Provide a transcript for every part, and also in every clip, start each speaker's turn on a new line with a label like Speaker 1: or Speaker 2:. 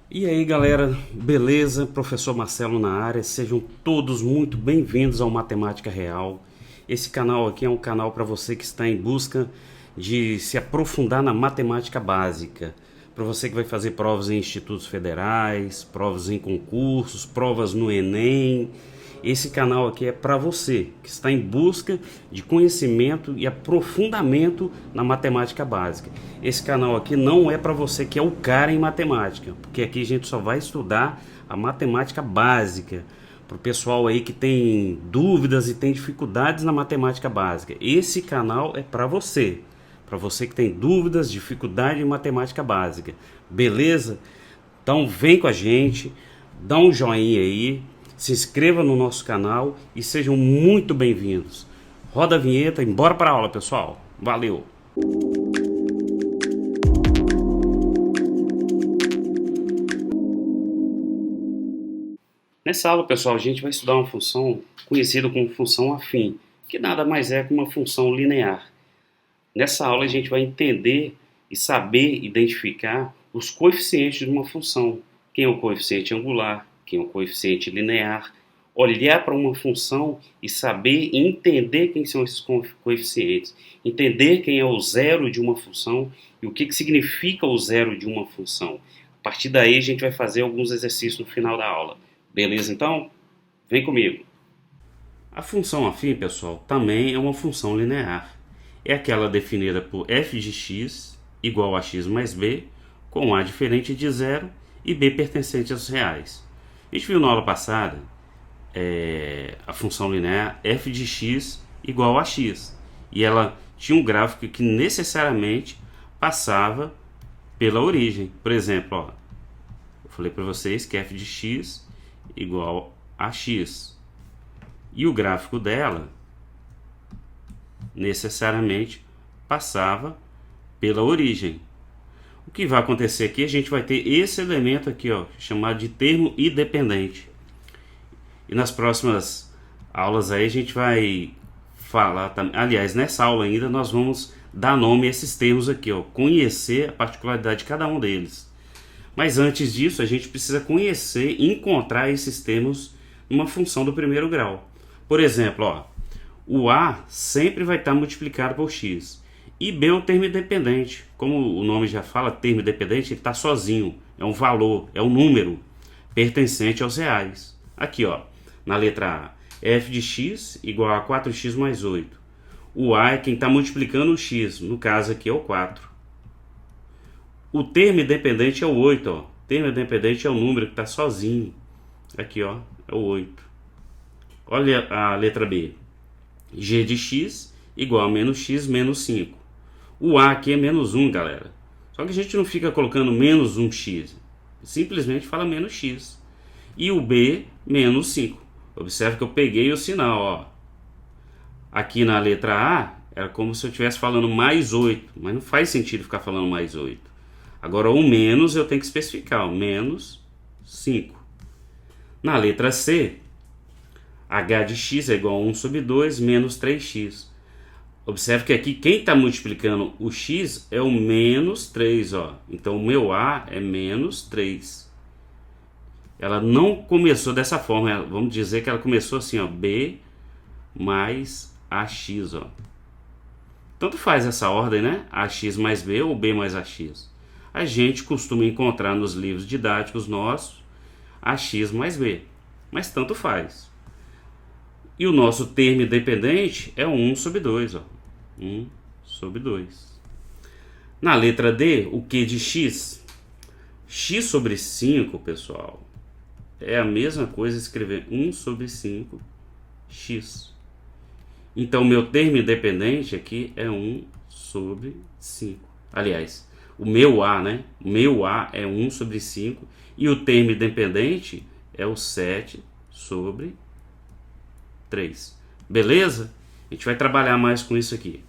Speaker 1: E aí galera, beleza? Professor Marcelo na área, sejam todos muito bem-vindos ao Matemática Real. Esse canal aqui é um canal para você que está em busca de se aprofundar na matemática básica. Para você que vai fazer provas em institutos federais, provas em concursos, provas no Enem. Esse canal aqui é para você que está em busca de conhecimento e aprofundamento na matemática básica. Esse canal aqui não é para você que é o cara em matemática, porque aqui a gente só vai estudar a matemática básica. Para o pessoal aí que tem dúvidas e tem dificuldades na matemática básica, esse canal é para você. Para você que tem dúvidas, dificuldade em matemática básica. Beleza? Então vem com a gente, dá um joinha aí, se inscreva no nosso canal e sejam muito bem-vindos. Roda a vinheta e bora para a aula, pessoal. Valeu! Nessa aula, pessoal, a gente vai estudar uma função conhecida como função afim, que nada mais é que uma função linear. Nessa aula a gente vai entender e saber identificar os coeficientes de uma função. Quem é o coeficiente angular, quem é o coeficiente linear. Olhar para uma função e saber e entender quem são esses coeficientes. Entender quem é o zero de uma função e o que significa o zero de uma função. A partir daí a gente vai fazer alguns exercícios no final da aula. Beleza então? Vem comigo. A função afim, pessoal, também é uma função linear. É aquela definida por f de x igual a x mais b, com a diferente de zero e b pertencente aos reais. A gente viu na aula passada a função linear f de x igual a x. E ela tinha um gráfico que necessariamente passava pela origem. Por exemplo, ó, eu falei para vocês que f de x igual a x. E o gráfico dela necessariamente passava pela origem. O que vai acontecer aqui, a gente vai ter esse elemento aqui, ó, chamado de termo independente. E nas próximas aulas aí a gente vai falar, aliás, nessa aula ainda nós vamos dar nome a esses termos aqui, ó, conhecer a particularidade de cada um deles. Mas antes disso, a gente precisa conhecer e encontrar esses termos numa função do primeiro grau. Por exemplo, ó, o a sempre vai estar multiplicado por x. E b é um termo independente. Como o nome já fala, termo independente, ele está sozinho. É um valor, é um número pertencente aos reais. Aqui, ó, na letra A, f de x igual a 4x mais 8. O a é quem está multiplicando o x, no caso aqui é o 4. O termo independente é o 8, ó. O termo independente é o número que está sozinho. Aqui, ó, é o 8. Olha a letra B. G de x igual a menos x menos 5. O a aqui é menos 1, galera. Só que a gente não fica colocando menos 1x. Simplesmente fala menos x. E o b, menos 5. Observe que eu peguei o sinal, ó. Aqui na letra A, era como se eu estivesse falando mais 8. Mas não faz sentido ficar falando mais 8. Agora o menos eu tenho que especificar, ó, menos 5. Na letra C, h de x é igual a 1 sobre 2 menos 3x. Observe que aqui quem está multiplicando o x é o menos 3. Ó. Então o meu a é menos 3. Ela não começou dessa forma. Vamos dizer que ela começou assim, ó, b mais ax. Ó. Tanto faz essa ordem, né? Ax mais b ou b mais ax. A gente costuma encontrar nos livros didáticos nossos ax mais b. Mas tanto faz. E o nosso termo independente é 1 sobre 2. Ó. 1 sobre 2. Na letra D, o Q de x? X sobre 5, pessoal, é a mesma coisa escrever 1 sobre 5 x. Então, meu termo independente aqui é 1 sobre 5. Aliás, o meu a, né? O meu a é 1 sobre 5. E o termo independente é o 7 sobre 3. Beleza? A gente vai trabalhar mais com isso aqui.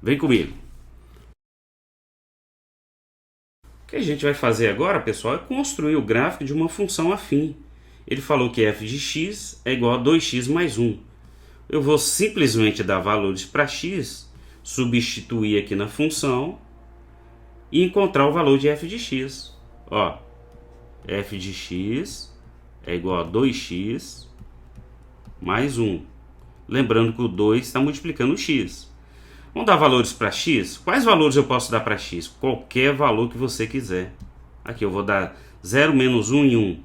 Speaker 1: Vem comigo. O que a gente vai fazer agora, pessoal, é construir o gráfico de uma função afim. Ele falou que f de x é igual a 2x mais 1. Eu vou simplesmente dar valores para x, substituir aqui na função e encontrar o valor de f de x. Ó, f de x é igual a 2x mais 1. Lembrando que o 2 está multiplicando o x. Vamos dar valores para x? Quais valores eu posso dar para x? Qualquer valor que você quiser. Aqui eu vou dar 0, menos 1 e 1.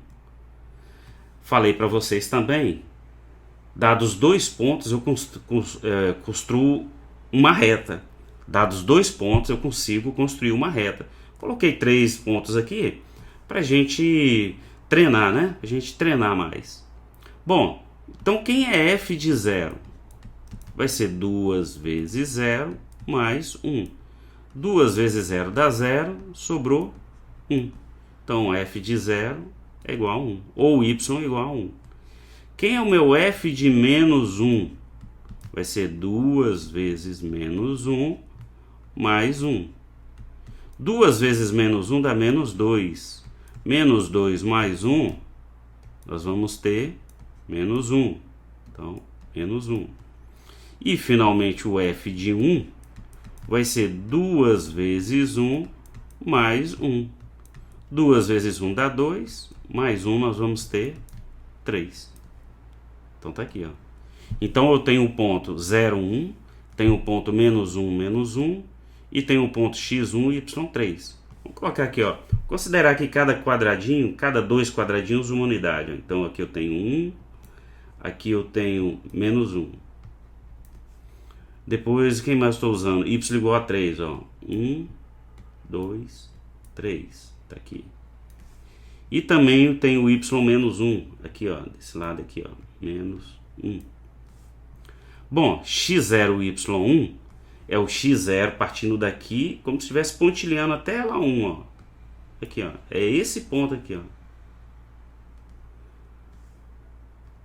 Speaker 1: Falei para vocês também, dados dois pontos eu construo uma reta. Dados dois pontos eu consigo construir uma reta. Coloquei 3 pontos aqui para a gente treinar, né? A gente treinar mais. Bom, então quem é f de 0? Vai ser 2 vezes 0 mais 1. 2 vezes 0 dá 0, sobrou 1. Então f de 0 é igual a 1, ou y é igual a 1. Quem é o meu f de menos 1? Vai ser 2 vezes menos 1 mais 1. 2 vezes menos 1 dá menos 2. Menos 2 mais 1, nós vamos ter menos 1. Então, menos 1. E, finalmente, o f de 1 vai ser 2 vezes 1 mais 1. 2 vezes 1 dá 2, mais 1 nós vamos ter 3. Então, tá aqui, ó. Então, eu tenho o ponto 0, 1, tenho o ponto menos 1, menos 1, e tenho o ponto x1 e y3. Vamos colocar aqui, ó. Considerar que cada quadradinho, cada dois quadradinhos, uma unidade. Então, aqui eu tenho 1, aqui eu tenho menos 1. Depois, quem mais estou usando? Y igual a 3, ó. 1, 2, 3. Tá aqui. E também eu tenho o y menos 1. Aqui, ó. Desse lado aqui, ó. Menos 1. Bom, x0 e y1 é o x0 partindo daqui, como se estivesse pontilhando até lá 1, ó. Aqui, ó. É esse ponto aqui, ó.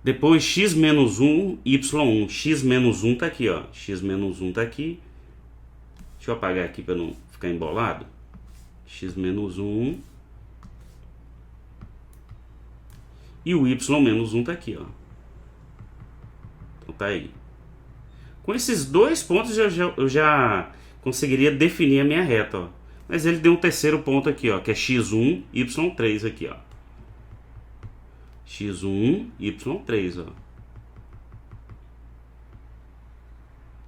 Speaker 1: Depois x menos 1, y1. X menos 1 tá aqui, ó. X menos 1 tá aqui. Deixa eu apagar aqui para não ficar embolado. X menos 1. E o y menos 1 tá aqui, ó. Então tá aí. Com esses dois pontos eu já conseguiria definir a minha reta, ó. Mas ele deu um terceiro ponto aqui, ó, que é x1, y3 aqui, ó. x1, y3, ó.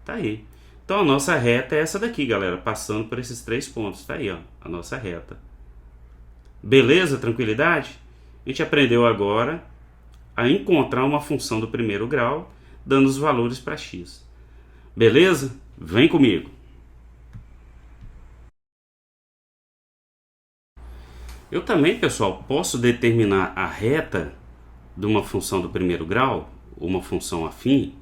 Speaker 1: Tá aí. Então a nossa reta é essa daqui, galera, passando por esses 3 pontos. Tá aí, ó, a nossa reta. Beleza? Tranquilidade? A gente aprendeu agora a encontrar uma função do primeiro grau, dando os valores para x. Beleza? Vem comigo. Eu também, pessoal, posso determinar a reta de uma função do primeiro grau, uma função afim,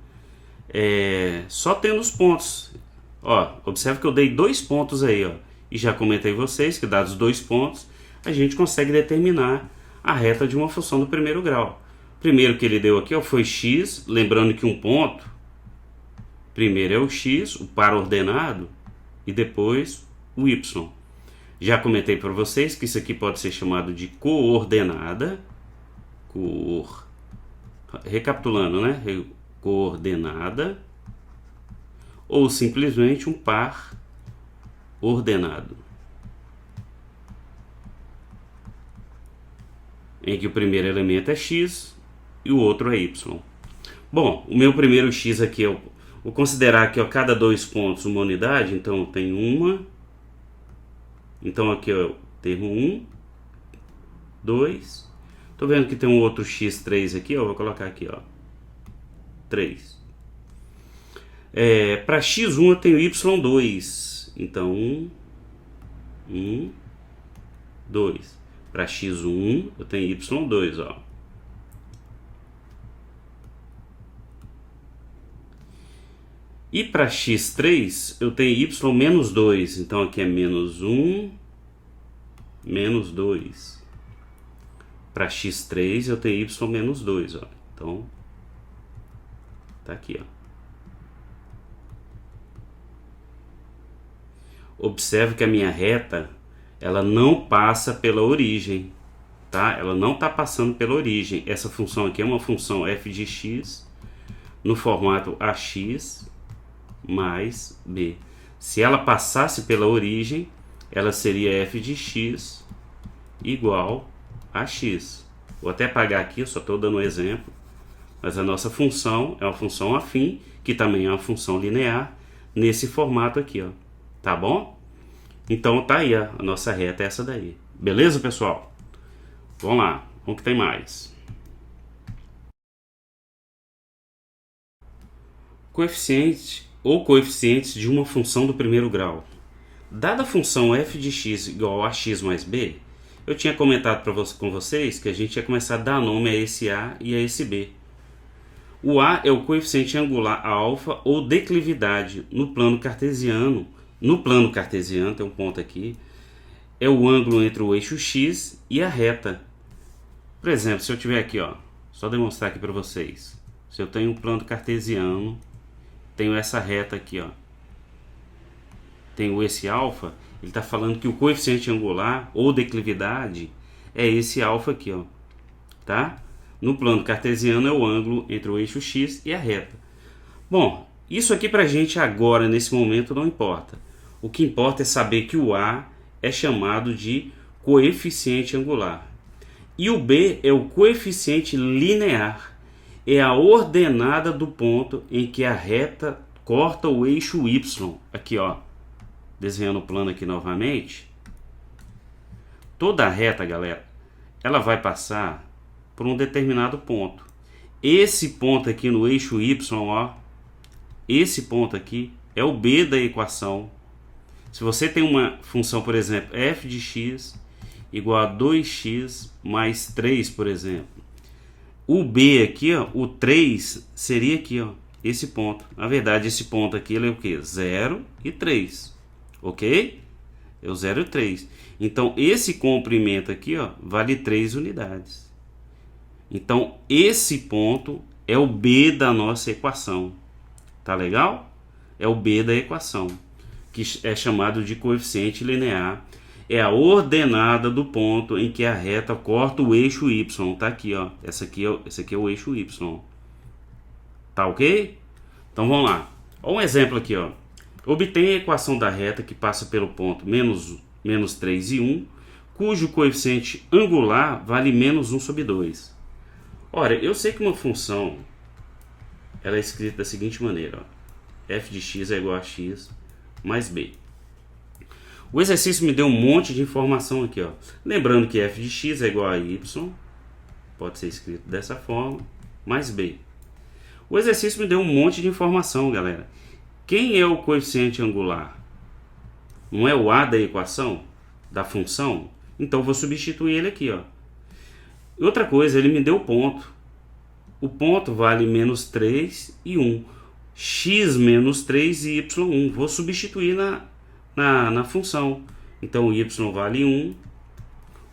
Speaker 1: só tendo os pontos. Ó, observe que eu dei 2 pontos aí, ó, e já comentei vocês que dados 2 pontos, a gente consegue determinar a reta de uma função do primeiro grau. Primeiro que ele deu aqui, ó, foi x, lembrando que um ponto, primeiro é o x, o par ordenado, e depois o y. Já comentei para vocês que isso aqui pode ser chamado de coordenada, recapitulando, né? Coordenada, ou simplesmente um par ordenado, em que o primeiro elemento é x e o outro é y. Bom, o meu primeiro x aqui, eu vou considerar que, ó, cada 2 pontos uma unidade, então eu tenho uma. Então aqui eu tenho 1, 2. Tô vendo que tem um outro x3 aqui, ó, vou colocar aqui, ó, 3. Para x1 eu tenho y2. Então 1, 2. Para x1 eu tenho y2, ó. E para x3 eu tenho y menos 2. Então aqui é menos 1, menos 2. Para x3 eu tenho y menos 2, ó. Então tá aqui, ó. Observe que a minha reta, ela não passa pela origem, tá? Ela não está passando pela origem. Essa função aqui é uma função f de x no formato ax mais b. Se ela passasse pela origem, ela seria f de x igual AX. Vou até apagar aqui, eu só estou dando um exemplo. Mas a nossa função é uma função afim, que também é uma função linear, nesse formato aqui, ó. Tá bom? Então tá aí, ó, a nossa reta é essa daí. Beleza, pessoal? Vamos lá, vamos que tem mais. Coeficiente ou coeficientes de uma função do primeiro grau. Dada a função f de x igual a x mais b, eu tinha comentado com vocês que a gente ia começar a dar nome a esse a e a esse b. O a é o coeficiente angular alfa ou declividade no plano cartesiano. No plano cartesiano, tem um ponto aqui, é o ângulo entre o eixo x e a reta. Por exemplo, se eu tiver aqui, ó, só demonstrar aqui para vocês. Se eu tenho um plano cartesiano, tenho essa reta aqui, ó. Tenho esse alfa, ele está falando que o coeficiente angular ou declividade é esse alfa aqui, ó. Tá? No plano cartesiano é o ângulo entre o eixo x e a reta. Bom, isso aqui para a gente agora, nesse momento, não importa. O que importa é saber que o a é chamado de coeficiente angular. E o b é o coeficiente linear. É a ordenada do ponto em que a reta corta o eixo y. Aqui, ó. Desenhando o plano aqui novamente. Toda a reta, galera, ela vai passar por um determinado ponto. Esse ponto aqui no eixo y, ó, esse ponto aqui é o b da equação. Se você tem uma função, por exemplo, f de x igual a 2x mais 3, por exemplo. O b aqui, ó, o 3 seria aqui, ó, esse ponto. Na verdade, esse ponto aqui ele é o quê? 0 e 3. Ok? É o 0 e 3. Então, esse comprimento aqui, ó, vale 3 unidades. Então, esse ponto é o b da nossa equação. Tá legal? É o b da equação, que é chamado de coeficiente linear. É a ordenada do ponto em que a reta corta o eixo y. Tá aqui, ó. Esse aqui é o eixo y. Tá ok? Então, vamos lá. Olha um exemplo aqui, ó. Obtenha a equação da reta que passa pelo ponto menos 3 e 1, cujo coeficiente angular vale menos 1 sobre 2. Ora, eu sei que uma função ela é escrita da seguinte maneira, ó. F de x é igual a x mais b. O exercício me deu um monte de informação aqui, ó. Lembrando que f de x é igual a y, pode ser escrito dessa forma, mais b. O exercício me deu um monte de informação, galera. Quem é o coeficiente angular? Não é o a da equação? Da função? Então, eu vou substituir ele aqui, ó. Outra coisa, ele me deu o ponto. O ponto vale menos 3 e 1. X menos 3 e y1. Vou substituir na função. Então, o y vale 1.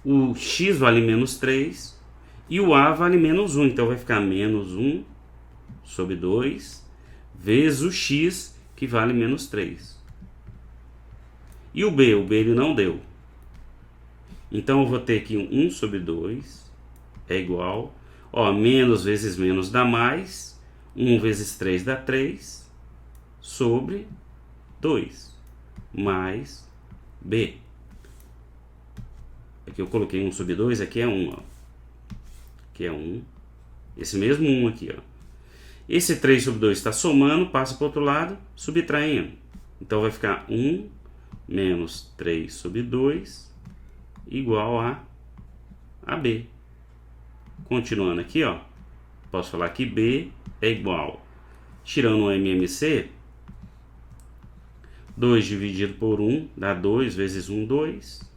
Speaker 1: O x vale menos 3. E o a vale menos 1. Então, vai ficar menos 1 sobre 2 vezes o x, que vale menos 3. E o b? O b ele não deu. Então, eu vou ter aqui 1 sobre 2 é igual, ó, menos vezes menos dá mais, 1 vezes 3 dá 3, sobre 2, mais b. Aqui eu coloquei 1 sobre 2, aqui é 1, ó. Aqui é 1, esse mesmo 1 aqui, ó. Esse 3 sobre 2 está somando, passa para o outro lado, subtraindo. Então vai ficar 1 menos 3 sobre 2 igual a b. Continuando aqui, ó, posso falar que b é igual, tirando o MMC, 2 dividido por 1 dá 2 vezes 1, 2,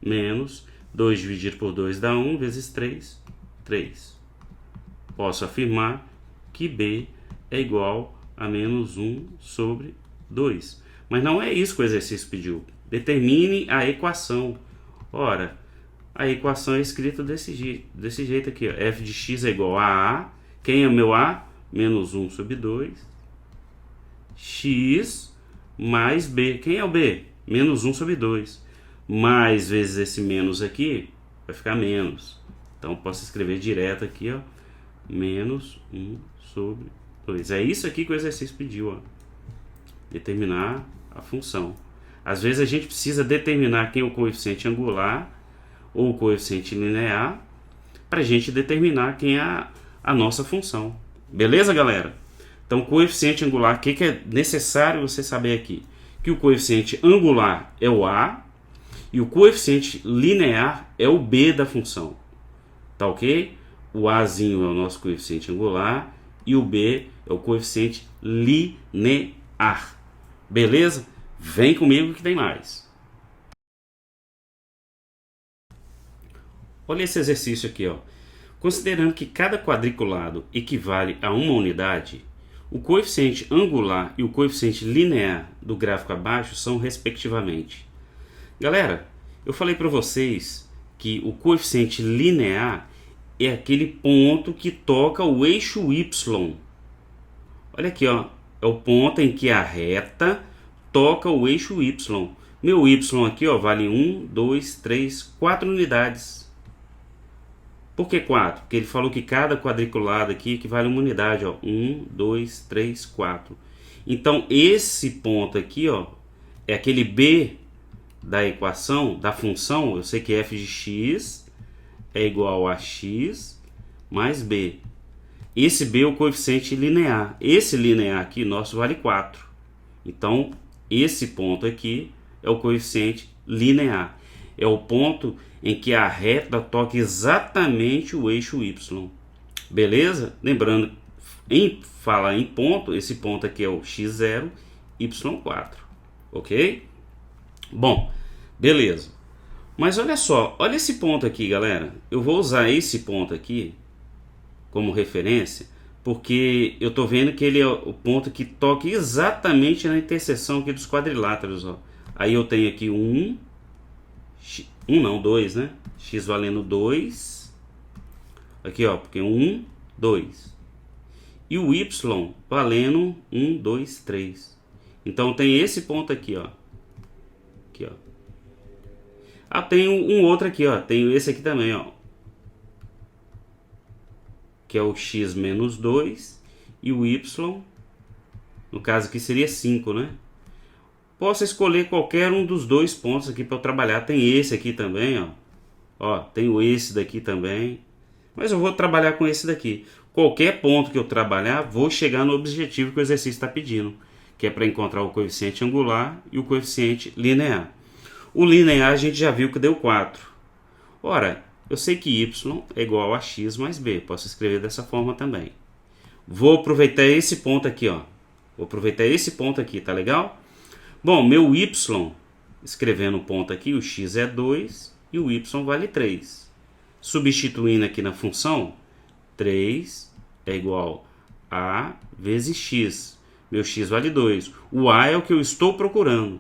Speaker 1: menos 2 dividido por 2 dá 1 vezes 3, 3. Posso afirmar que b é igual a menos 1 sobre 2. Mas não é isso que o exercício pediu. Determine a equação. Ora, a equação é escrita desse jeito aqui, ó. F de x é igual a A. Quem é o meu A? Menos 1 sobre 2. X mais B. Quem é o B? Menos 1 sobre 2. Mais vezes esse menos aqui, vai ficar menos. Então, posso escrever direto aqui, ó. Menos 1 sobre 2. É isso aqui que o exercício pediu, ó. Determinar a função. Às vezes a gente precisa determinar quem é o coeficiente angular ou o coeficiente linear para a gente determinar quem é a nossa função. Beleza, galera? Então, coeficiente angular, o que é necessário você saber aqui? Que o coeficiente angular é o a e o coeficiente linear é o b da função. Tá ok? O azinho é o nosso coeficiente angular e o b é o coeficiente linear. Beleza? Vem comigo que tem mais. Olha esse exercício aqui, ó. Considerando que cada quadriculado equivale a uma unidade, o coeficiente angular e o coeficiente linear do gráfico abaixo são respectivamente. Galera, eu falei para vocês que o coeficiente linear é aquele ponto que toca o eixo y. Olha aqui, ó, é o ponto em que a reta toca o eixo y. Meu y aqui, ó, vale 1, 2, 3, 4 unidades. Por que 4? Porque ele falou que cada quadriculado aqui equivale a uma unidade, ó. 1, 2, 3, 4. Então, esse ponto aqui, ó, é aquele b da equação, da função. Eu sei que f de x é igual a x mais b. Esse b é o coeficiente linear. Esse linear aqui, nosso, vale 4. Então, esse ponto aqui é o coeficiente linear. É o ponto em que a reta toca exatamente o eixo y. Beleza? Lembrando, em falar em ponto, esse ponto aqui é o x0, y4. Ok? Bom, beleza. Mas olha só, olha esse ponto aqui, galera. Eu vou usar esse ponto aqui como referência, porque eu estou vendo que ele é o ponto que toca exatamente na interseção aqui dos quadriláteros. Ó. Aí eu tenho aqui 2, né? X valendo 2. Aqui, ó, porque 1, 2. E o Y valendo 1, 2, 3. Então tem esse ponto aqui, ó. Aqui, ó. Ah, tem um outro aqui, ó. Tem esse aqui também, ó. Que é o X menos 2. E o Y, no caso aqui seria 5, né? Posso escolher qualquer um dos dois pontos aqui para eu trabalhar. Tem esse aqui também, ó. Ó, tenho esse daqui também. Mas eu vou trabalhar com esse daqui. Qualquer ponto que eu trabalhar, vou chegar no objetivo que o exercício está pedindo, que é para encontrar o coeficiente angular e o coeficiente linear. O linear a gente já viu que deu 4. Ora, eu sei que y é igual a x mais b. Posso escrever dessa forma também. Vou aproveitar esse ponto aqui, ó. Vou aproveitar esse ponto aqui, tá legal? Bom, meu y, escrevendo o ponto aqui, o x é 2 e o y vale 3. Substituindo aqui na função, 3 é igual a vezes x. Meu x vale 2. O a é o que eu estou procurando.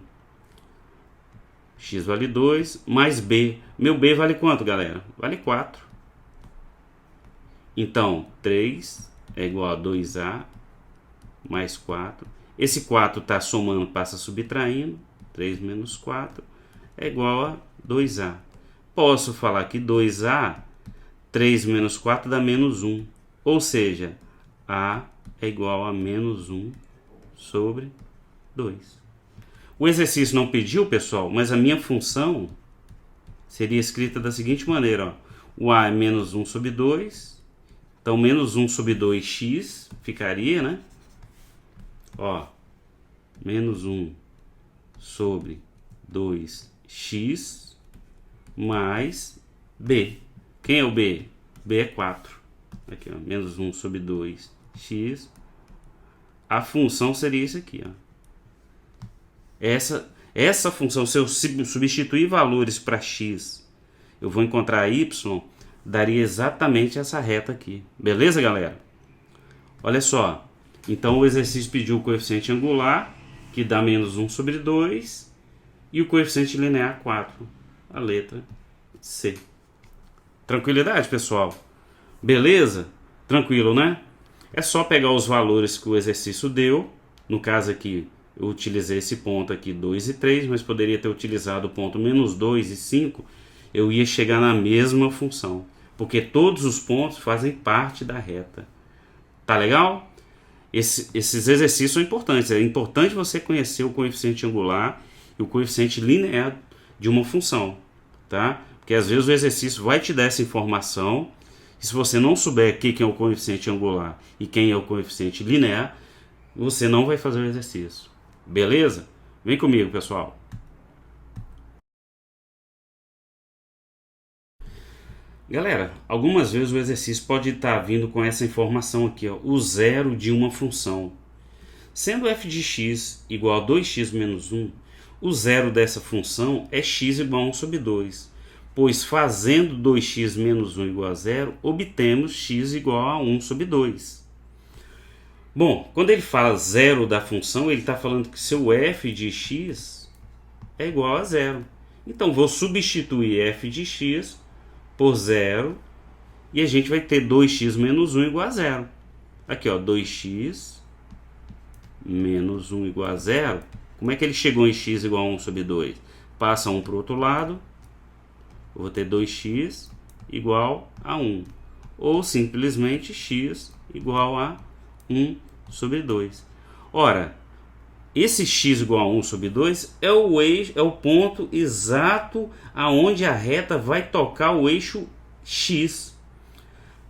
Speaker 1: X vale 2 mais b. Meu b vale quanto, galera? Vale 4. Então, 3 é igual a 2a mais 4. Esse 4 está somando, passa subtraindo. 3 menos 4 é igual a 2a. Posso falar que 2a, 3 menos 4 dá menos 1. Ou seja, a é igual a menos 1 sobre 2. O exercício não pediu, pessoal, mas a minha função seria escrita da seguinte maneira. Ó. O a é menos 1 sobre 2. Então, menos 1 sobre 2x ficaria, né? Ó, menos 1 sobre 2x mais b. Quem é o b? b é 4. Aqui, ó, menos 1 sobre 2x. A função seria isso aqui, ó. Essa função, se eu substituir valores para x, eu vou encontrar y, daria exatamente essa reta aqui. Beleza, galera? Olha só. Então, o exercício pediu o coeficiente angular, que dá menos 1 sobre 2, e o coeficiente linear 4, a letra C. Tranquilidade, pessoal? Beleza? Tranquilo, né? É só pegar os valores que o exercício deu. No caso aqui, eu utilizei esse ponto aqui 2 e 3, mas poderia ter utilizado o ponto menos 2 e 5. Eu ia chegar na mesma função, porque todos os pontos fazem parte da reta. Tá legal? Esses exercícios são importantes. É importante você conhecer o coeficiente angular e o coeficiente linear de uma função, tá? Porque às vezes o exercício vai te dar essa informação, e se você não souber quem é o coeficiente angular e quem é o coeficiente linear, você não vai fazer o exercício. Beleza? Vem comigo, pessoal. Galera, algumas vezes o exercício pode estar vindo com essa informação aqui, ó, o zero de uma função. Sendo f de x igual a 2x menos 1, o zero dessa função é x igual a 1 sobre 2, pois fazendo 2x menos 1 igual a 0, obtemos x igual a 1 sobre 2. Bom, quando ele fala zero da função, ele está falando que seu f de x é igual a 0. Então, vou substituir f de x por 0 e a gente vai ter 2x menos 1 igual a 0. Aqui, ó, 2x menos 1 igual a 0. Como é que ele chegou em x igual a 1 sobre 2? Passa 1 para o outro lado, eu vou ter 2x igual a 1. Ou simplesmente x igual a 1 sobre 2. Ora, esse x igual a 1 sobre 2 é o eixo, é o ponto exato aonde a reta vai tocar o eixo x.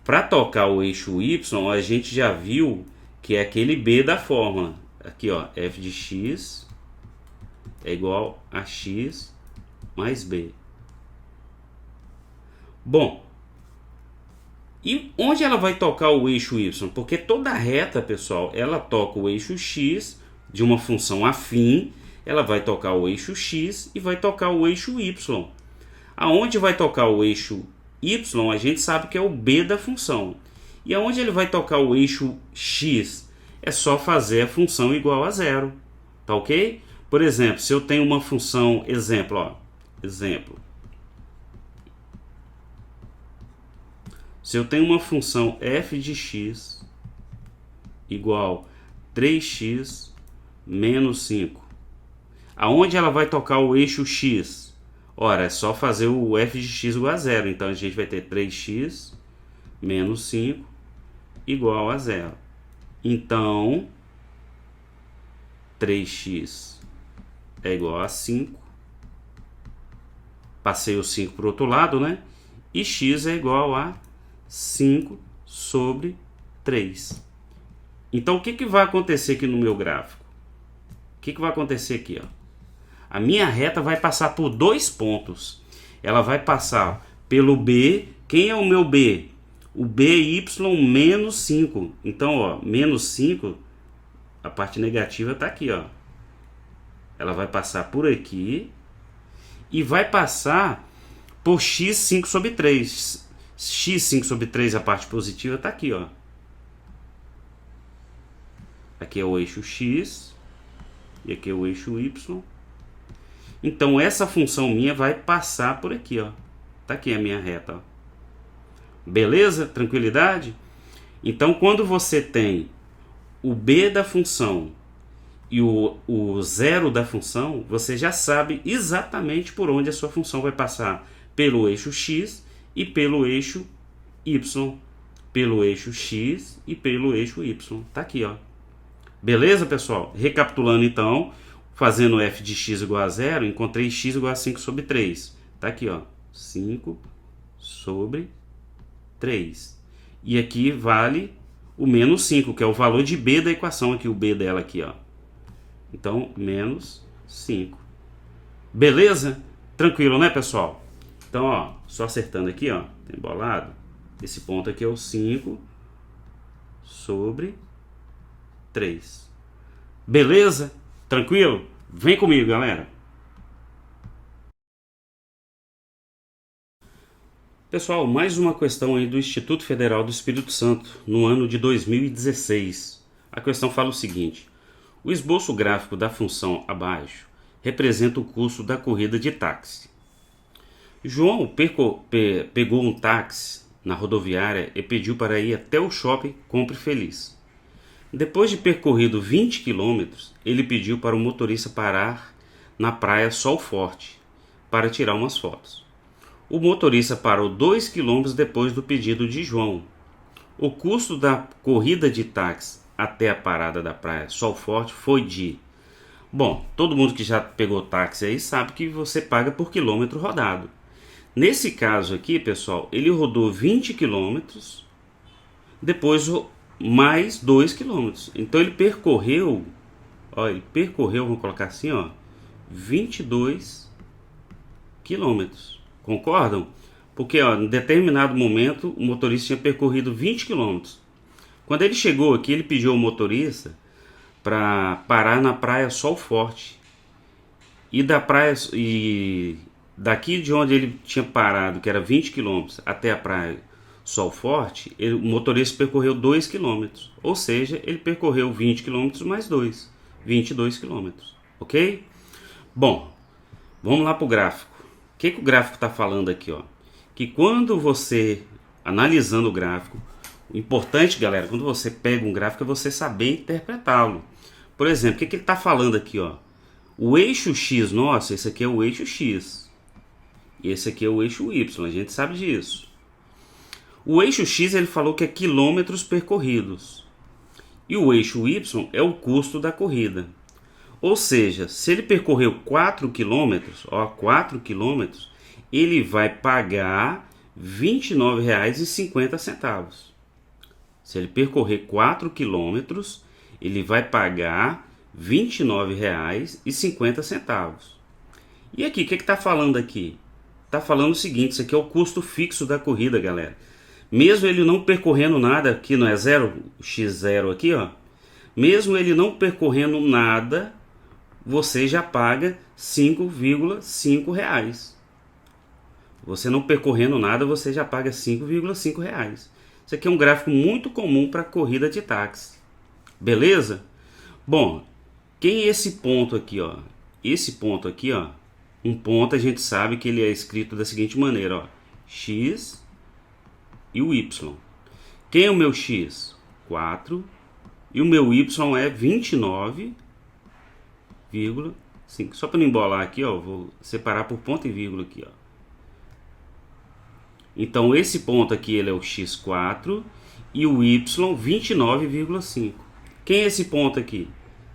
Speaker 1: Para tocar o eixo y, a gente já viu que é aquele b da fórmula. Aqui, ó, f de x é igual a x mais b. Bom, e onde ela vai tocar o eixo y? Porque toda reta, pessoal, ela toca o eixo x de uma função afim, ela vai tocar o eixo x e vai tocar o eixo y. Aonde vai tocar o eixo y, a gente sabe que é o b da função. E aonde ele vai tocar o eixo x? É só fazer a função igual a 0. Tá ok? Por exemplo, se eu tenho uma função, exemplo, ó, exemplo. Se eu tenho uma função f de x igual 3x menos 5, aonde ela vai tocar o eixo x? Ora, é só fazer o f de x igual a 0. Então, a gente vai ter 3x menos 5 igual a 0. Então, 3x é igual a 5. Passei o 5 para o outro lado, né? E x é igual a 5 sobre 3. Então, o que vai acontecer aqui no meu gráfico? O que vai acontecer aqui, ó? A minha reta vai passar por dois pontos. Ela vai passar pelo B. Quem é o meu B? O BY menos 5. Então, ó, menos 5, a parte negativa está aqui, ó. Ela vai passar por aqui e vai passar por x 5 sobre 3. X 5 sobre 3, a parte positiva, está aqui, ó. Aqui é o eixo x e aqui é o eixo y. Então, essa função minha vai passar por aqui, ó. Tá aqui a minha reta, ó. Beleza? Tranquilidade? Então, quando você tem o b da função e o zero da função, você já sabe exatamente por onde a sua função vai passar. Pelo eixo x e pelo eixo y. Pelo eixo x e pelo eixo y. Tá aqui, ó. Beleza, pessoal? Recapitulando, então, fazendo f de x igual a 0, encontrei x igual a 5 sobre 3. Tá aqui, ó. 5 sobre 3. E aqui vale o menos 5, que é o valor de b da equação aqui, o b dela aqui, ó. Então, menos 5. Beleza? Tranquilo, né, pessoal? Então, ó, só acertando aqui, ó, tem bolado. Esse ponto aqui é o 5 sobre 3. Beleza? Tranquilo? Vem comigo, galera. Pessoal, mais uma questão aí do Instituto Federal do Espírito Santo, no ano de 2016. A questão fala o seguinte: o esboço gráfico da função abaixo representa o custo da corrida de táxi. João pegou um táxi na rodoviária e pediu para ir até o shopping Compre Feliz. Depois de percorrido 20 quilômetros, ele pediu para o motorista parar na praia Sol Forte para tirar umas fotos. O motorista parou 2 quilômetros depois do pedido de João. O custo da corrida de táxi até a parada da praia Sol Forte foi de... Bom, todo mundo que já pegou táxi aí sabe que você paga por quilômetro rodado. Nesse caso aqui, pessoal, ele rodou 20 km, depois mais 2 km. Então ele percorreu, ó, vamos colocar assim, ó, 22 km. Concordam? Porque, ó, em determinado momento o motorista tinha percorrido 20 km. Quando ele chegou aqui, ele pediu ao motorista para parar na praia Sol Forte. E da praia, e daqui de onde ele tinha parado, que era 20 km, até a praia Sol Forte, o motorista percorreu 2 km. Ou seja, ele percorreu 20 km mais 2, 22 km. Ok? Bom, vamos lá para o gráfico. O que o gráfico está falando aqui? Ó? Que quando você, analisando o gráfico, o importante, galera, quando você pega um gráfico é você saber interpretá-lo. Por exemplo, o que ele está falando aqui? Ó? O eixo X nosso, esse aqui é o eixo X. E esse aqui é o eixo Y, a gente sabe disso. O eixo X ele falou que é quilômetros percorridos. E o eixo Y é o custo da corrida. Ou seja, se ele percorreu 4 km, ó, 4 km, ele vai pagar R$ 29,50. Se ele percorrer 4 km, ele vai pagar R$ 29,50. E aqui, o que está falando aqui? Está falando o seguinte, isso aqui é o custo fixo da corrida, galera. Mesmo ele não percorrendo nada, aqui não é zero, x0 aqui, ó. Mesmo ele não percorrendo nada, você já paga R$ 5,5. Você não percorrendo nada, você já paga R$ 5,5. Isso aqui é um gráfico muito comum para corrida de táxi. Beleza? Bom, quem é esse ponto aqui, ó? Esse ponto aqui, ó. Um ponto a gente sabe que ele é escrito da seguinte maneira, ó. X e o Y. Quem é o meu X? 4. E o meu Y é 29,5. Só para não embolar aqui, ó, vou separar por ponto e vírgula aqui, ó. Então esse ponto aqui ele é o X4 e o Y 29,5. Quem é esse ponto aqui?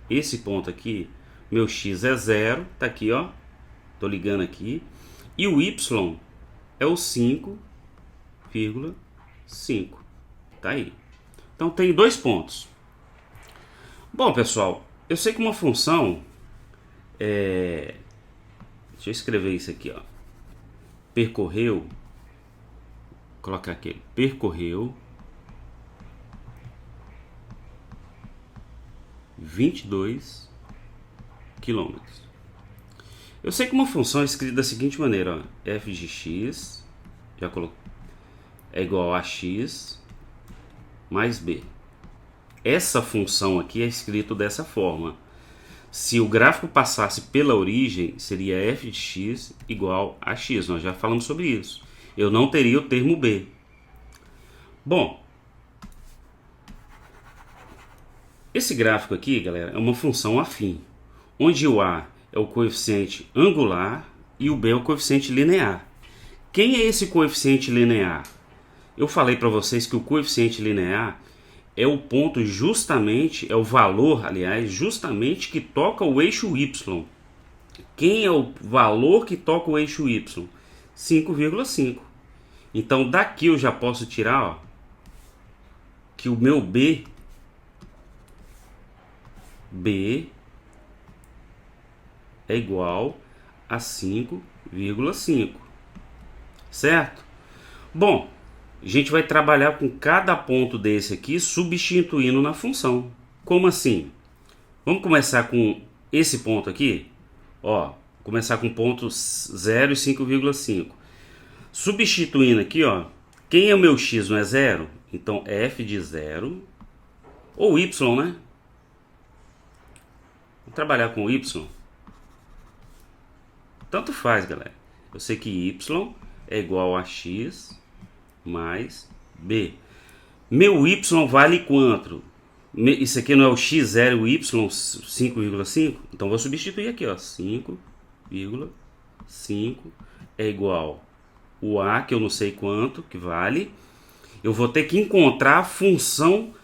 Speaker 1: Esse ponto aqui, meu X é 0, tá aqui, ó. Tô ligando aqui. E o Y é o 5,5. Tá aí. Então tem dois pontos. Bom, pessoal, eu sei que uma função deixa eu escrever isso aqui, ó. Percorreu, vou colocar aqui, percorreu 22 quilômetros. Eu sei que uma função é escrita da seguinte maneira, ó, f de x já coloquei, é igual a x mais b. Essa função aqui é escrito dessa forma. Se o gráfico passasse pela origem, seria f de x igual a x. Nós já falamos sobre isso. Eu não teria o termo b. Bom, esse gráfico aqui, galera, é uma função afim, onde o a é o coeficiente angular e o b é o coeficiente linear. Quem é esse coeficiente linear? Eu falei para vocês que o coeficiente linear é o ponto justamente, é o valor, aliás, justamente que toca o eixo y. Quem é o valor que toca o eixo y? 5,5. Então daqui eu já posso tirar, ó, que o meu b é igual a 5,5. Certo? Bom, a gente vai trabalhar com cada ponto desse aqui substituindo na função. Como assim? Vamos começar com esse ponto aqui. Ó, começar com ponto 0 e 5,5. Substituindo aqui, ó, quem é o meu x, não é 0? Então f de 0, ou y, né? Vamos trabalhar com y. Tanto faz, galera. Eu sei que y é igual a x mais b. Meu y vale quanto? Isso aqui não é o x0 e o y 5,5? Então vou substituir aqui, ó. 5,5 é igual o a, que eu não sei quanto que vale. Eu vou ter que encontrar a função.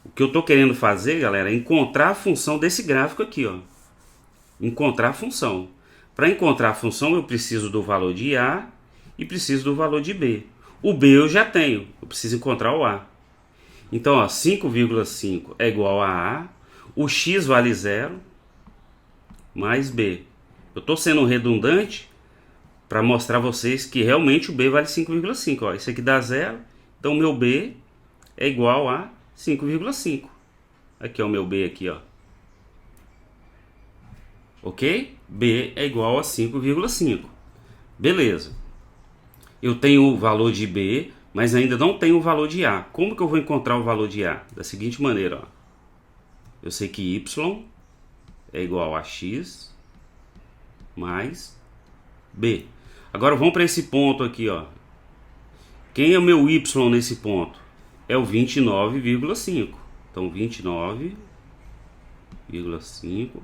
Speaker 1: O que eu estou querendo fazer, galera, é encontrar a função desse gráfico aqui, ó. Encontrar a função. Para encontrar a função eu preciso do valor de a e preciso do valor de B. O B eu já tenho, eu preciso encontrar o A. Então, 5,5 é igual a A, o X vale 0, mais B. Eu estou sendo redundante para mostrar a vocês que realmente o B vale 5,5. Isso aqui dá 0, então o meu B é igual a 5,5. Aqui é o meu B aqui, ó. Ok? B é igual a 5,5. Beleza. Eu tenho o valor de B, mas ainda não tenho o valor de A. Como que eu vou encontrar o valor de A? Da seguinte maneira, ó. Eu sei que Y é igual a X mais B. Agora vamos para esse ponto aqui, ó. Quem é o meu Y nesse ponto? É o 29,5. Então 29,5.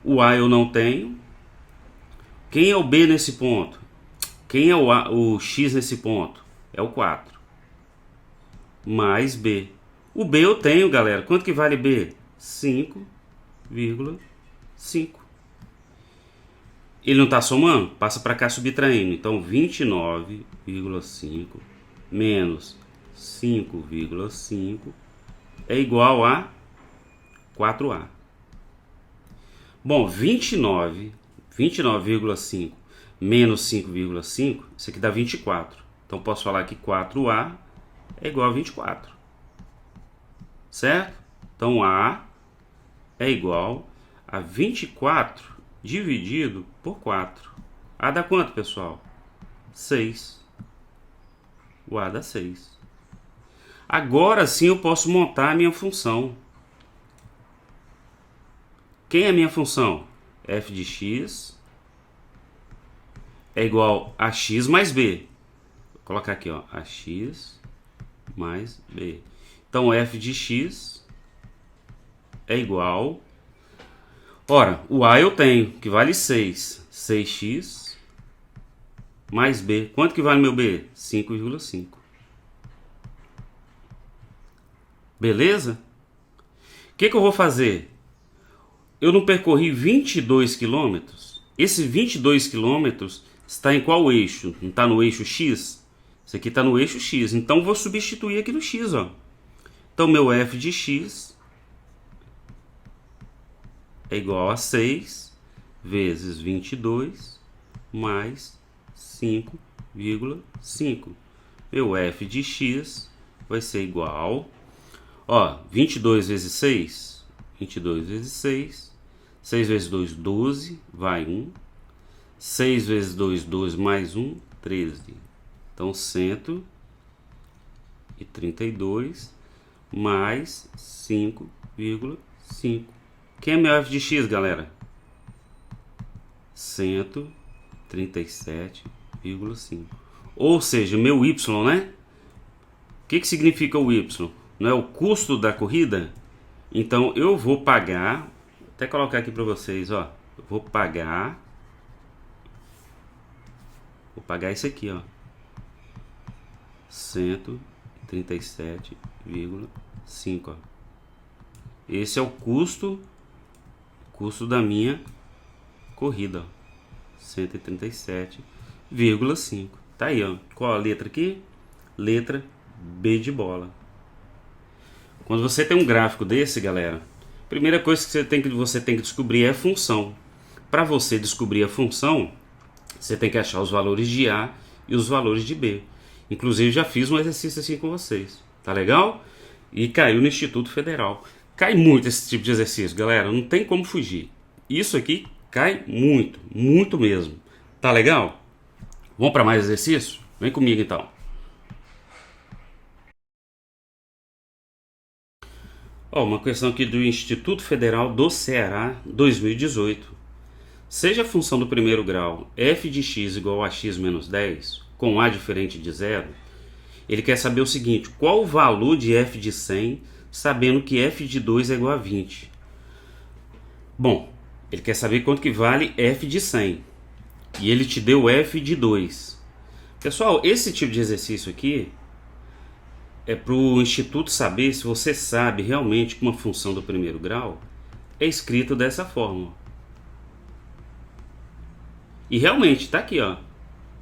Speaker 1: O A eu não tenho. Quem é o B nesse ponto? Quem é o X nesse ponto? É o 4. Mais B. O B eu tenho, galera. Quanto que vale B? 5,5. Ele não está somando? Passa para cá subtraindo. Então 29,5 menos 5,5 é igual a 4A. Bom, 29,5 menos 5,5, isso aqui dá 24. Então posso falar que 4A é igual a 24. Certo? Então A é igual a 24 dividido por 4. A dá quanto, pessoal? 6. O A dá 6. Agora sim eu posso montar a minha função. Quem é a minha função? F de x é igual a x mais b. Vou colocar aqui, ó, a x mais b. Então f de x é igual... Ora, o a eu tenho, que vale 6. 6x mais b. Quanto que vale meu b? 5,5. Beleza? O que eu vou fazer? Eu não percorri 22 quilômetros. Esse 22 quilômetros está em qual eixo? Não está no eixo X? Isso aqui está no eixo X. Então, vou substituir aqui no X. Ó. Então, meu f de x é igual a 6 vezes 22 mais 5,5. Meu f de x vai ser igual... Ó, 22 vezes 6... 22 vezes 6... 6 vezes 2, 12, vai 1. 6 vezes 2, 12 mais 1, 13. Então, 132 mais 5,5. Quem é meu f de x, galera? 137,5. Ou seja, meu y, né? O que significa o y? Não é o custo da corrida? Então, eu vou pagar... Até colocar aqui para vocês, ó. Eu vou pagar isso aqui, ó. 137,5, ó. Esse é o custo da minha corrida, ó. 137,5. Tá aí, ó. Qual a letra aqui? Letra B de bola. Quando você tem um gráfico desse, galera, primeira coisa que você tem que descobrir é a função. Para você descobrir a função, você tem que achar os valores de A e os valores de B. Inclusive, já fiz um exercício assim com vocês. Tá legal? E caiu no Instituto Federal. Cai muito esse tipo de exercício, galera. Não tem como fugir. Isso aqui cai muito, muito mesmo. Tá legal? Vamos para mais exercício? Vem comigo, então. Ó, uma questão aqui do Instituto Federal do Ceará, 2018. Seja a função do primeiro grau f de x igual a x menos 10, com a diferente de zero, ele quer saber o seguinte: qual o valor de f de 100, sabendo que f de 2 é igual a 20? Bom, ele quer saber quanto que vale f de 100. E ele te deu f de 2. Pessoal, esse tipo de exercício aqui é para o Instituto saber se você sabe realmente que uma função do primeiro grau é escrita dessa forma. E realmente, está aqui, ó.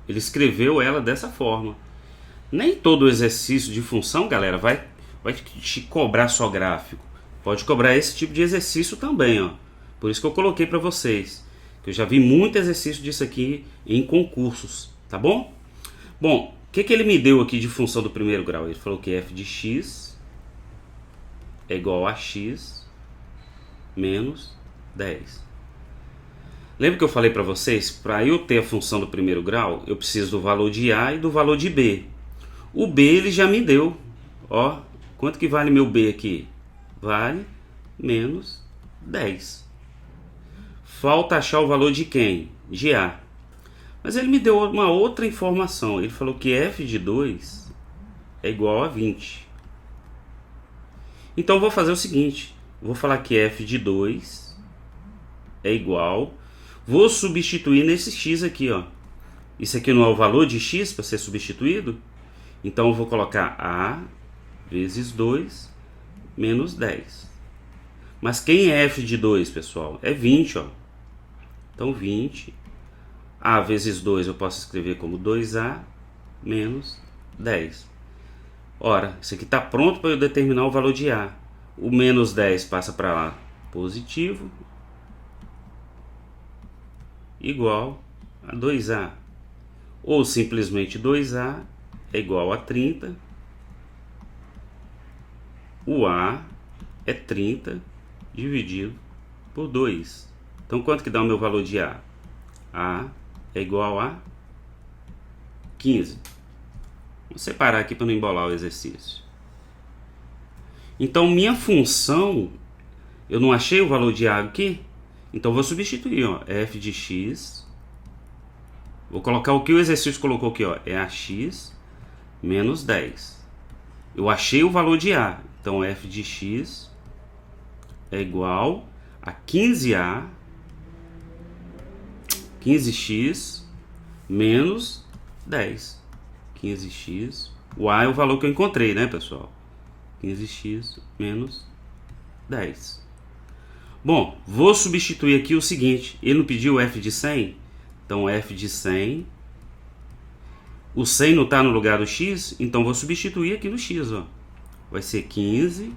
Speaker 1: Ele escreveu ela dessa forma. Nem todo exercício de função, galera, vai te cobrar só gráfico. Pode cobrar esse tipo de exercício também, ó. Por isso que eu coloquei para vocês, que eu já vi muito exercício disso aqui em concursos, tá bom? Bom, o que ele me deu aqui de função do primeiro grau? Ele falou que f de x é igual a x menos 10. Lembra que eu falei para vocês? Para eu ter a função do primeiro grau, eu preciso do valor de a e do valor de b. O b ele já me deu. Ó, quanto que vale meu b aqui? Vale menos 10. Falta achar o valor de quem? De a. Mas ele me deu uma outra informação. Ele falou que f de 2 é igual a 20. Então eu vou fazer o seguinte. Vou falar que f de 2 é igual... Vou substituir nesse x aqui, ó. Isso aqui não é o valor de x para ser substituído? Então eu vou colocar a vezes 2 menos 10. Mas quem é f de 2, pessoal? É 20, ó. Então 20. A vezes 2 eu posso escrever como 2a menos 10. Ora, isso aqui está pronto para eu determinar o valor de a. O menos 10 passa para lá positivo, igual a 2a. Ou simplesmente 2a é igual a 30. O a é 30 dividido por 2. Então quanto que dá o meu valor de a? A é igual a 15. Vou separar aqui para não embolar o exercício. Então minha função, eu não achei o valor de a aqui, então vou substituir, ó, f de x. Vou colocar o que o exercício colocou aqui, ó, é ax menos 10. Eu achei o valor de a, então f de x é igual a 15x menos 10. 15x, o a é o valor que eu encontrei, né, pessoal? 15x menos 10. Bom, vou substituir aqui o seguinte. Ele não pediu f de 100? Então f de 100. O 100 não está no lugar do x, então vou substituir aqui no x, ó. Vai ser 15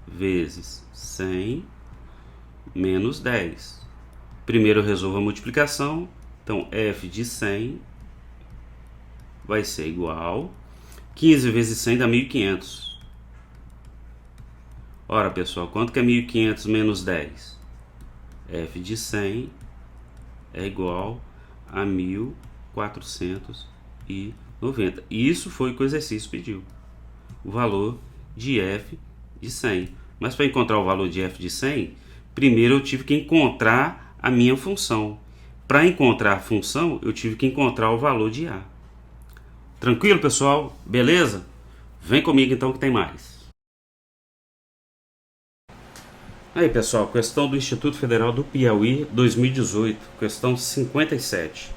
Speaker 1: vezes 100 menos 10. Primeiro eu resolvo a multiplicação. Então f de 100 vai ser igual 15 vezes 100 dá 1.500. Ora, pessoal, quanto que é 1.500 menos 10? F de 100 é igual a 1.490. Isso foi o que o exercício pediu. O valor de f de 100. Mas para encontrar o valor de f de 100, primeiro eu tive que encontrar a minha função. Para encontrar a função, eu tive que encontrar o valor de a. Tranquilo, pessoal? Beleza? Vem comigo então que tem mais. Aí, pessoal, questão do Instituto Federal do Piauí 2018, questão 57.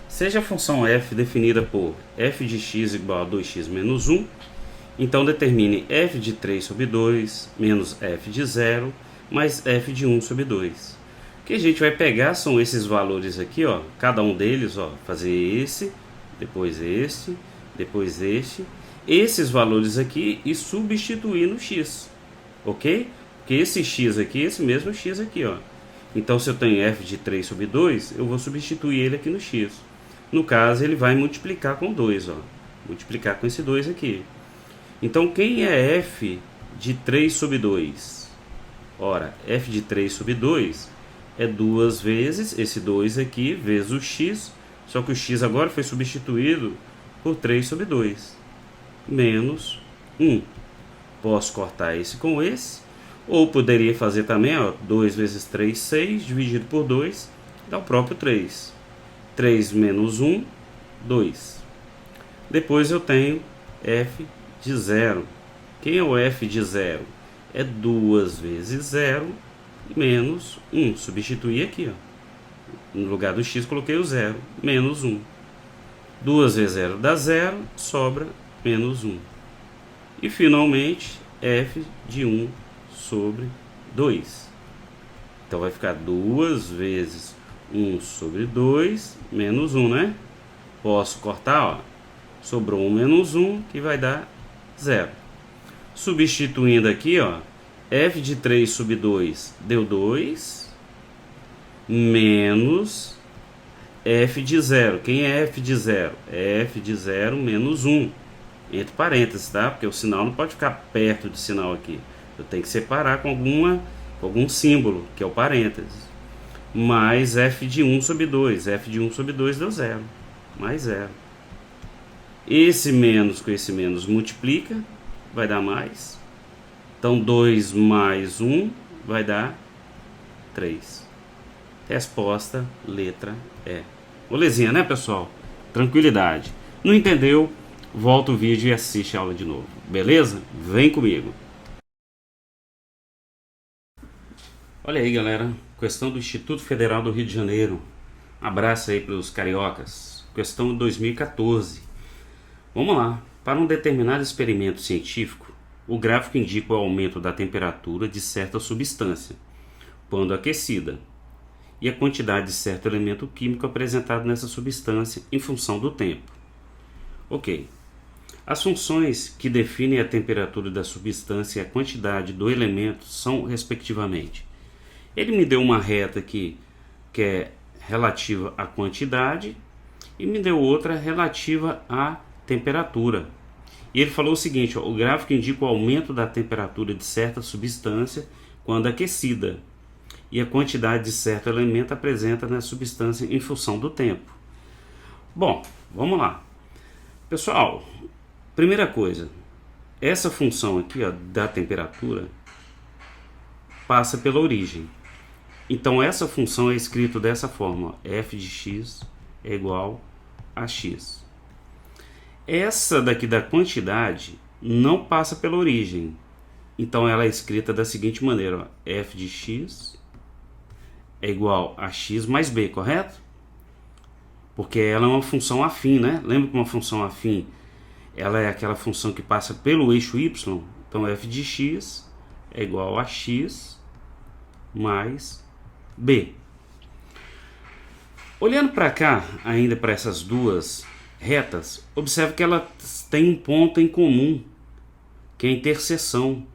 Speaker 1: Seja a função f definida por f de x igual a 2x menos 1, então determine f de 3 sobre 2 menos f de 0 mais f de 1 sobre 2. O que a gente vai pegar são esses valores aqui, ó, cada um deles, ó, fazer esse, depois este, depois este, esses valores aqui e substituir no x, ok? Porque esse x aqui, esse mesmo x aqui, ó. Então se eu tenho f de 3 sobre 2, eu vou substituir ele aqui no x. No caso, ele vai multiplicar com 2, ó. Multiplicar com esse 2 aqui. Então quem é f de 3 sobre 2? Ora, f de 3 sobre 2 é 2 vezes esse 2 aqui, vezes o x, só que o x agora foi substituído por 3 sobre 2, menos 1. Posso cortar esse com esse, ou poderia fazer também, ó, 2 vezes 3, 6, dividido por 2, dá o próprio 3. 3 menos 1, 2. Depois eu tenho f de 0. Quem é o f de 0? É 2 vezes 0 menos 1. Substituir aqui, ó. No lugar do x coloquei o 0, menos 1. 2 vezes 0 dá 0, sobra menos 1. E finalmente, f de 1 sobre 2. Então vai ficar 2 vezes 1 sobre 2 menos 1, né? Posso cortar, ó. Sobrou 1 menos 1, que vai dar 0. Substituindo aqui, ó, f de 3 sub 2 deu 2, menos f de 0. Quem é f de 0? É f de 0 menos 1. Entre parênteses, tá? Porque o sinal não pode ficar perto do sinal aqui. Eu tenho que separar com algum símbolo, que é o parênteses. Mais f de 1 sobre 2. F de 1 sobre 2 deu 0. Mais 0. Esse menos com esse menos multiplica, vai dar mais. Então 2 mais 1 vai dar 3. Resposta, letra E. Molezinha, né, pessoal? Tranquilidade. Não entendeu? Volta o vídeo e assiste a aula de novo. Beleza? Vem comigo. Olha aí, galera. Questão do Instituto Federal do Rio de Janeiro. Abraço aí para os cariocas. Questão 2014. Vamos lá. Para um determinado experimento científico, o gráfico indica o aumento da temperatura de certa substância, quando aquecida, e a quantidade de certo elemento químico apresentado nessa substância em função do tempo. Ok. As funções que definem a temperatura da substância e a quantidade do elemento são, respectivamente, ele me deu uma reta aqui que é relativa à quantidade e me deu outra relativa à temperatura. E ele falou o seguinte, ó, o gráfico indica o aumento da temperatura de certa substância quando aquecida e a quantidade de certo elemento apresenta na substância em função do tempo. Bom, vamos lá. Pessoal, primeira coisa, essa função aqui, ó, da temperatura passa pela origem. Então essa função é escrita dessa forma, ó, f de x é igual a x. Essa daqui da quantidade não passa pela origem. Então ela é escrita da seguinte maneira, ó, f de x é igual a x mais b, correto? Porque ela é uma função afim, né? Lembra que uma função afim, ela é aquela função que passa pelo eixo y? Então f de x é igual a x mais b. Olhando para cá, ainda para essas duas retas, observe que elas têm um ponto em comum, que é a interseção,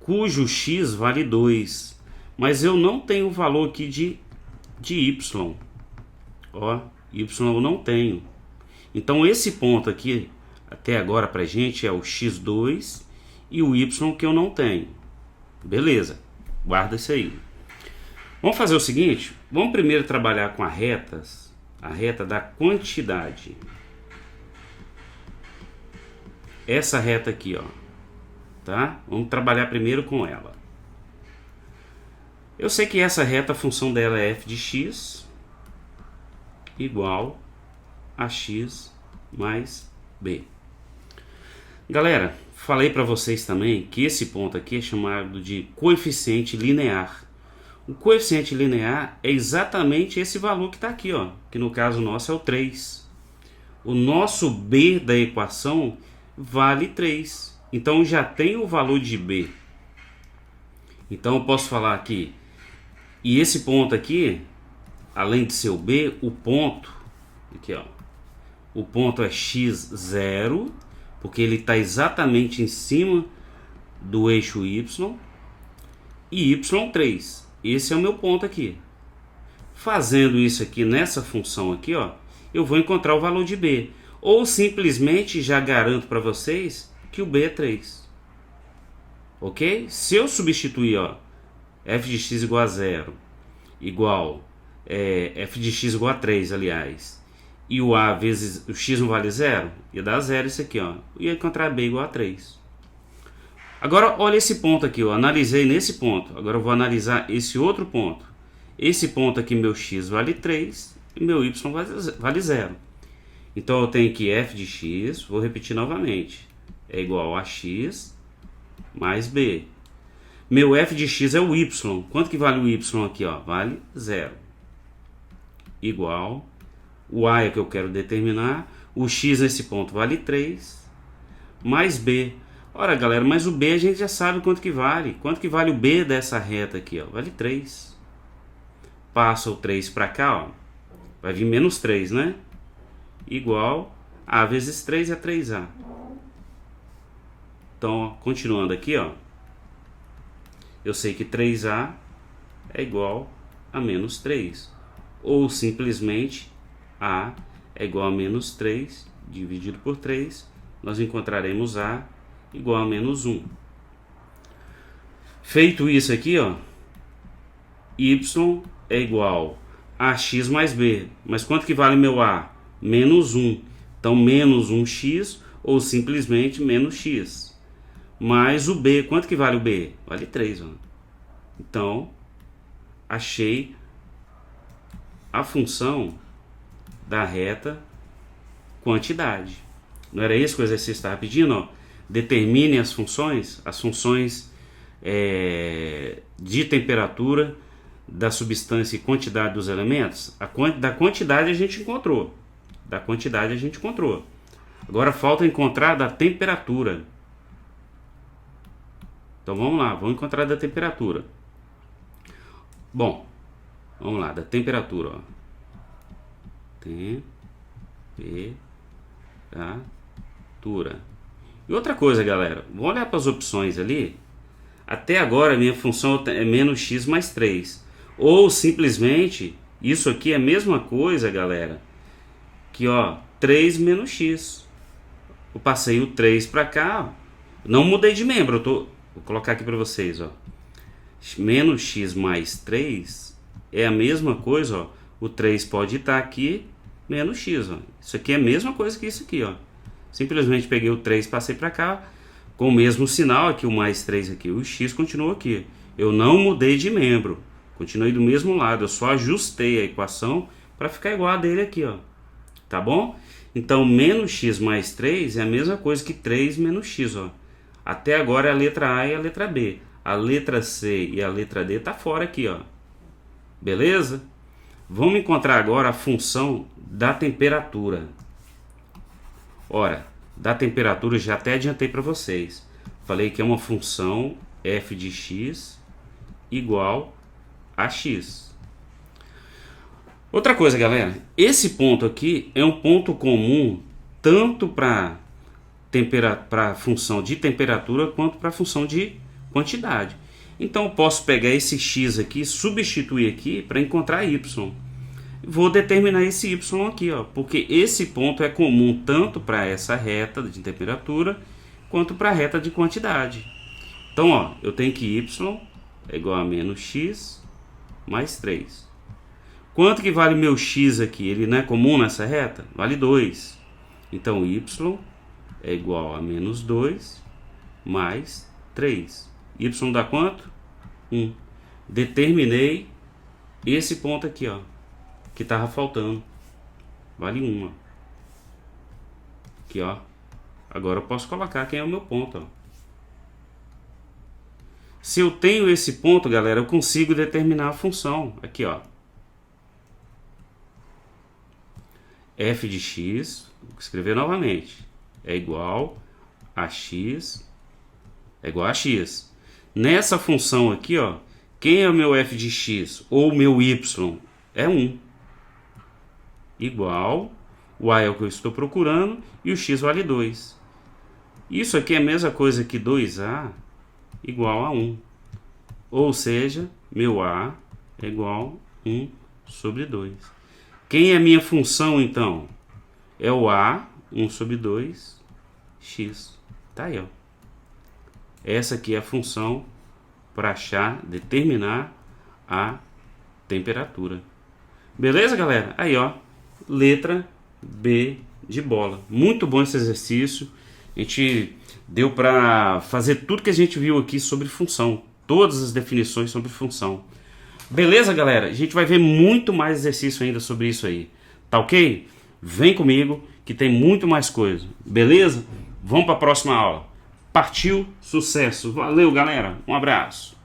Speaker 1: cujo x vale 2, mas eu não tenho o valor aqui de y. Ó, y eu não tenho. Então esse ponto aqui, até agora pra gente, é o x2 e o y que eu não tenho. Beleza, guarda isso aí. Vamos fazer o seguinte, vamos primeiro trabalhar com a reta da quantidade. Essa reta aqui, ó, tá? Vamos trabalhar primeiro com ela. Eu sei que essa reta, a função dela é f de x igual a x mais b. Galera, falei para vocês também que esse ponto aqui é chamado de coeficiente linear. O coeficiente linear é exatamente esse valor que está aqui, ó, que no caso nosso é o 3. O nosso b da equação vale 3. Então já tem o valor de b. Então eu posso falar aqui, e esse ponto aqui, além de ser o b, o ponto, aqui ó, o ponto é x0, porque ele está exatamente em cima do eixo y, e y3. Esse é o meu ponto aqui. Fazendo isso aqui nessa função aqui, ó, eu vou encontrar o valor de b. Ou simplesmente já garanto para vocês que o b é 3. Ok? Se eu substituir, ó, f de x igual a 0, igual f de x igual a 3, aliás, e o a vezes o x não vale 0, ia dar 0 isso aqui, ó. Ia encontrar b igual a 3. Agora olha esse ponto aqui, eu analisei nesse ponto. Agora eu vou analisar esse outro ponto. Esse ponto aqui, meu x vale 3 e meu y vale 0. Então eu tenho que f de x, vou repetir novamente, é igual a x mais b. Meu f de x é o y. Quanto que vale o y aqui? Ó? Vale 0. Igual, o a é que eu quero determinar, o x nesse ponto vale 3, mais b. Ora, galera, mas o b a gente já sabe quanto que vale. Quanto que vale o b dessa reta aqui? Ó? Vale 3. Passa o 3 para cá, ó. Vai vir menos 3, né? igual A vezes 3 é 3A. Então, ó, continuando aqui, ó, eu sei que 3A é igual a menos 3. Ou simplesmente A é igual a menos 3 dividido por 3. Nós encontraremos A igual a menos 1. Feito isso aqui, ó, y é igual a x mais b. Mas quanto que vale meu A? Menos 1. Então, menos 1x ou simplesmente menos x. Mais o b. Quanto que vale o b? Vale 3. Ó. Então, achei a função da reta quantidade. Não era isso que o exercício estava pedindo? Ó? Determine as funções de temperatura, da substância e quantidade dos elementos. Da quantidade a gente encontrou. Agora falta encontrar da temperatura. Então vamos lá, vamos encontrar da temperatura. Bom, vamos lá, da temperatura. Ó. Temperatura. E outra coisa, galera, vamos olhar para as opções ali. Até agora a minha função é menos x mais 3. Ou simplesmente, isso aqui é a mesma coisa, galera, que ó, 3 menos x. Eu passei o 3 para cá, ó. Não mudei de membro, vou colocar aqui para vocês, ó. Menos x mais 3 é a mesma coisa, ó. O 3 pode estar aqui, menos x, ó. Isso aqui é a mesma coisa que isso aqui, ó. Simplesmente peguei o 3, passei para cá, com o mesmo sinal aqui, o mais 3 aqui. O x continua aqui. Eu não mudei de membro. Continuei do mesmo lado. Eu só ajustei a equação para ficar igual a dele aqui, ó. Tá bom? Então, menos x mais 3 é a mesma coisa que 3 menos x, ó. Até agora é a letra A e a letra B. A letra C e a letra D tá fora aqui, ó. Beleza? Vamos encontrar agora a função da temperatura. Ora, da temperatura já até adiantei para vocês. Falei que é uma função f de x igual a x. Outra coisa, galera, esse ponto aqui é um ponto comum tanto para a função de temperatura quanto para a função de quantidade. Então eu posso pegar esse x aqui, substituir aqui para encontrar y. Vou determinar esse y aqui, ó, porque esse ponto é comum tanto para essa reta de temperatura quanto para a reta de quantidade. Então, ó, eu tenho que y é igual a menos x mais 3. Quanto que vale meu x aqui? Ele não é comum nessa reta? Vale 2. Então, y é igual a menos 2 mais 3. Y dá quanto? 1. Determinei esse ponto aqui, ó, que estava faltando. Vale 1. Ó. Aqui, ó. Agora eu posso colocar quem é o meu ponto, ó. Se eu tenho esse ponto, galera, eu consigo determinar a função. Aqui, ó. F de x, vou escrever novamente, é igual a x, Nessa função aqui, ó, quem é o meu f de x ou o meu y? É 1. Igual, o a é o que eu estou procurando e o x vale 2. Isso aqui é a mesma coisa que 2a igual a 1. Ou seja, meu a é igual a 1 sobre 2. Quem é a minha função, então? É o a, 1 sobre 2, x. Tá aí, ó. Essa aqui é a função para determinar a temperatura. Beleza, galera? Aí, ó. Letra B de bola. Muito bom esse exercício. A gente deu para fazer tudo que a gente viu aqui sobre função. Todas as definições sobre função. Beleza, galera? A gente vai ver muito mais exercício ainda sobre isso aí. Tá ok? Vem comigo que tem muito mais coisa. Beleza? Vamos para a próxima aula. Partiu, sucesso. Valeu, galera. Um abraço.